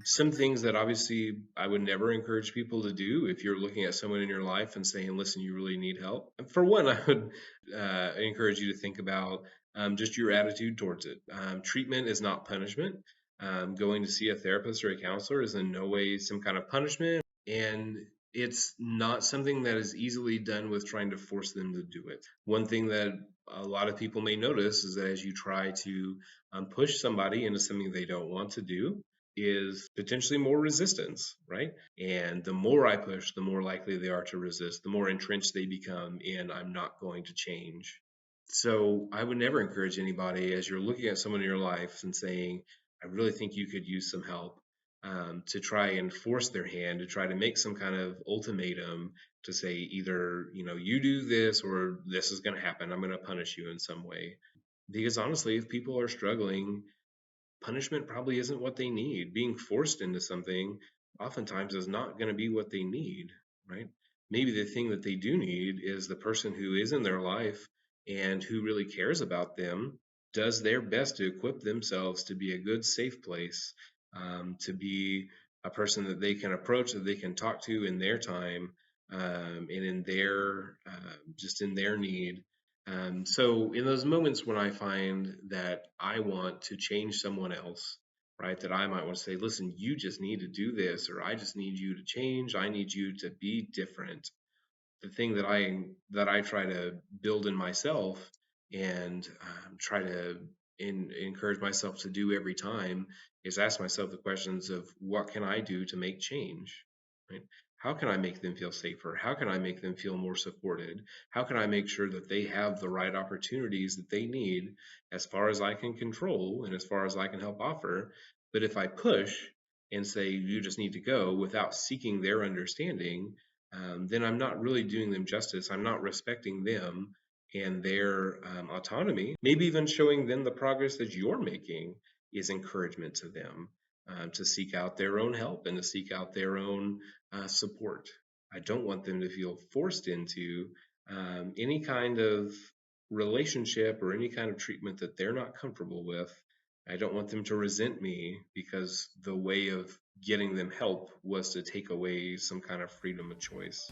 Some things that obviously I would never encourage people to do if you're looking at someone in your life and saying, listen, you really need help. And for one, I would encourage you to think about just your attitude towards it. Treatment is not punishment. Going to see a therapist or a counselor is in no way some kind of punishment. And it's not something that is easily done with trying to force them to do it. One thing that a lot of people may notice is that as you try to push somebody into something they don't want to do, is potentially more resistance, right? And the more I push, the more likely they are to resist, the more entrenched they become in I'm not going to change. So I would never encourage anybody as you're looking at someone in your life and saying, I really think you could use some help, to try and force their hand, to try to make some kind of ultimatum to say either, you do this or this is going to happen. I'm going to punish you in some way. Because honestly, if people are struggling, punishment probably isn't what they need. Being forced into something oftentimes is not going to be what they need, right? Maybe the thing that they do need is the person who is in their life and who really cares about them does their best to equip themselves to be a good, safe place, to be a person that they can approach, that they can talk to in their time, and in their just in their need. So in those moments when I find that I want to change someone else, right, that I might want to say, listen, you just need to do this, or I just need you to change. I need you to be different. The thing that I try to build in myself and try to encourage myself to do every time is ask myself the questions of what can I do to make change, right? How can I make them feel safer? How can I make them feel more supported? How can I make sure that they have the right opportunities that they need as far as I can control and as far as I can help offer? But if I push and say you just need to go without seeking their understanding, then I'm not really doing them justice. I'm not respecting them and their autonomy. Maybe even showing them the progress that you're making is encouragement to them, to seek out their own help and to seek out their own support. I don't want them to feel forced into any kind of relationship or any kind of treatment that they're not comfortable with. I don't want them to resent me because the way of getting them help was to take away some kind of freedom of choice.